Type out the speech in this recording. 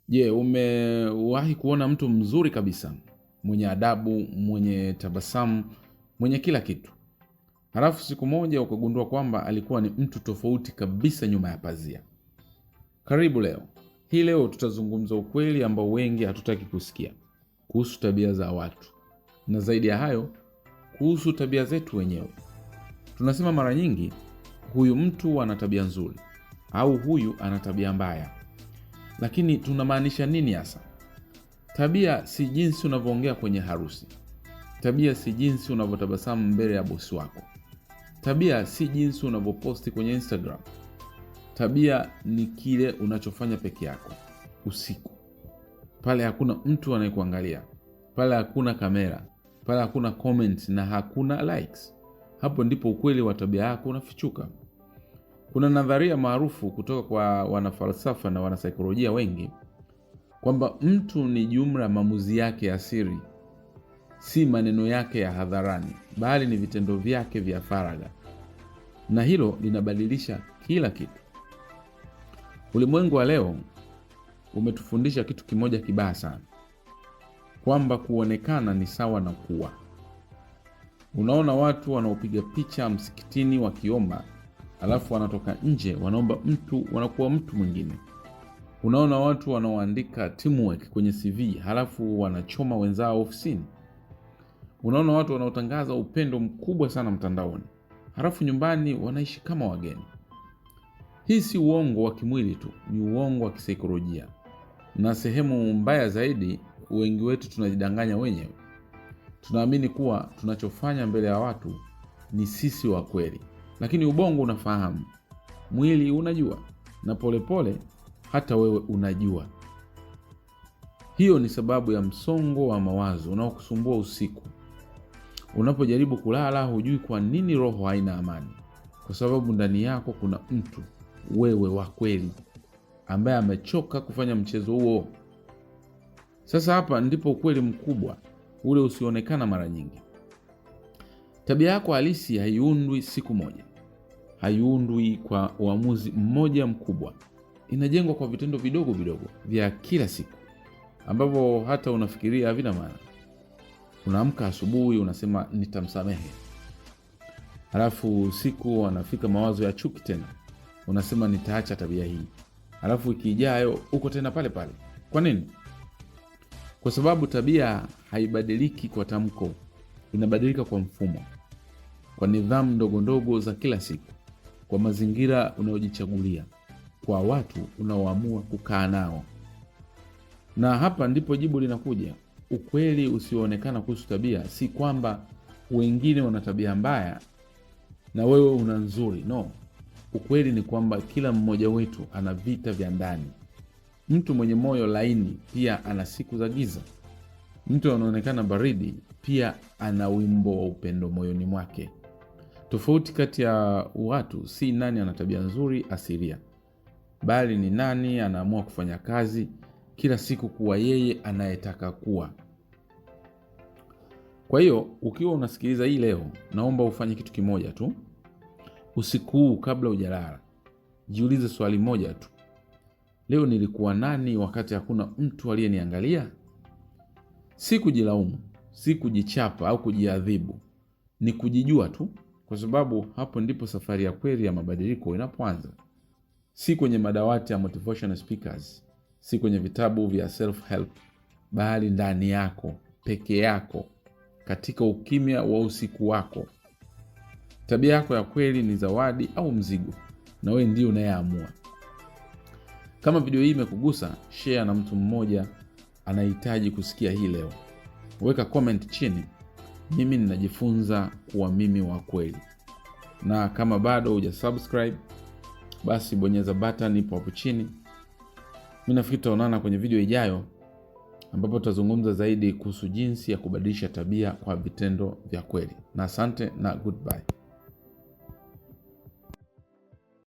Je, umewahi kuona mtu mzuri kabisa, mwenye adabu, mwenye tabasamu, mwenye kila kitu? Halafu siku moja ukagundua kwamba alikuwa ni mtu tofauti kabisa nyuma ya pazia. Karibu leo. Hii leo tutazungumza ukweli ambao wengi hatutaki kusikia, kuhusu tabia za watu. Na zaidi ya hayo, kuhusu tabia zetu wenyewe. Tunasema mara nyingi, huyu mtu ana tabia nzuri, au huyu ana tabia mbaya. Lakini tunamaanisha nini hasa? Tabia si jinsi unavyoongea kwenye harusi. Tabia si jinsi unavyotabasamu mbele ya bosi wako. Tabia si jinsi unavyoposti kwenye Instagram. Tabia ni kile unachofanya peke yako, usiku. Pale hakuna mtu anayekuangalia. Pale hakuna kamera. Pale hakuna comments na hakuna likes. Hapo ndipo ukweli wa tabia yako unafichuka. Kuna nadharia maarufu kutoka kwa wanafalsafa na wanasaikolojia wengi kwamba mtu ni jumla ya maamuzi yake ya siri, si maneno yake ya hadharani, bali ni vitendo vyake vya faragha. Na hilo linabadilisha kila kitu. Ulimwengu wa leo umetufundisha kitu kimoja kibaya sana, kwamba kuonekana ni sawa na kuwa. Unaona watu wanaopiga picha msikitini wakiomba, alafu wanatoka nje wanakuwa mtu mwingine. Unaona watu wanaoandika teamwork kwenye CV, halafu wanachoma wenzao ofisini. Unaona watu wanaotangaza upendo mkubwa sana mtandaoni, halafu nyumbani wanaishi kama wageni. Hii si uongo wa kimwili tu, ni uongo wa kisaikolojia. Na sehemu mbaya zaidi, wengi wetu tunajidanganya wenyewe. Tunaamini kuwa tunachofanya mbele ya watu ni sisi wa kweli. Lakini ubongo unafahamu, mwili unajua, na polepole hata wewe unajua. Hiyo ni sababu ya msongo wa mawazo unaokusumbua usiku. Unapojaribu kulala, hujui kwa nini roho haina amani. Kwa sababu ndani yako kuna mtu, wewe wa kweli, ambaye amechoka kufanya mchezo huo. Sasa hapa ndipo ukweli mkubwa, ule usionekana mara nyingi. Tabia yako halisi haiundwi siku moja. Haiundwi kwa uamuzi mmoja mkubwa. Inajengwa kwa vitendo vidogo vidogo vya kila siku, ambavyo hata unafikiria havina maana. Unaamka asubuhi unasema nitamsamehe. Halafu usiku anafika mawazo ya chuki tena. Unasema nitaacha tabia hii. Halafu wiki ijayo uko tena pale pale. Kwa nini? Kwa sababu tabia haibadiliki kwa tamko. Inabadilika kwa mfumo, kwa nidhamu ndogo ndogo za kila siku, kwa mazingira unayojichagulia, kwa watu unaoamua kukaa nao. Na hapa ndipo jibu linakuja. Ukweli usioonekana kuhusu tabia si kwamba wengine wana tabia mbaya na wewe una nzuri. No. Ukweli ni kwamba kila mmoja wetu ana vita vya ndani. Mtu mwenye moyo laini pia ana siku za giza. Mtu anaonekana baridi pia ana wimbo wa upendo moyoni mwake. Tofauti kati ya watu si nani ana tabia nzuri asilia, bali ni nani anaamua kufanya kazi kila siku kuwa yeye anayetaka kuwa. Kwa hiyo, ukiwa unasikiliza hii leo, naomba ufanye kitu kimoja tu. Usiku huu kabla hujalala, jiulize swali moja tu. Leo nilikuwa nani wakati hakuna mtu aliyeniangalia? Si kujilaumu, si kujichapa au kujiadhibu. Ni kujijua tu, kwa sababu hapo ndipo safari ya kweli ya mabadiliko inapoanza. Si kwenye madawati ya motivational speakers, si kwenye vitabu vya self-help, bali ndani yako, peke yako, katika ukimya wa usiku wako. Tabia yako ya kweli ni zawadi au mzigo, na wewe ndiye unayeamua. Kama video hii imekugusa, share na mtu mmoja anahitaji kusikia hii leo. Weka comment chini. Mimi ninajifunza kuwa mimi wa kweli. Na kama bado hujasubscribe, basi bonyeza button ipo hapo chini. Mimi nafikiri tutaonana kwenye video ijayo, ambapo tutazungumza zaidi kuhusu jinsi ya kubadilisha tabia kwa vitendo vya kweli. Na asante na goodbye.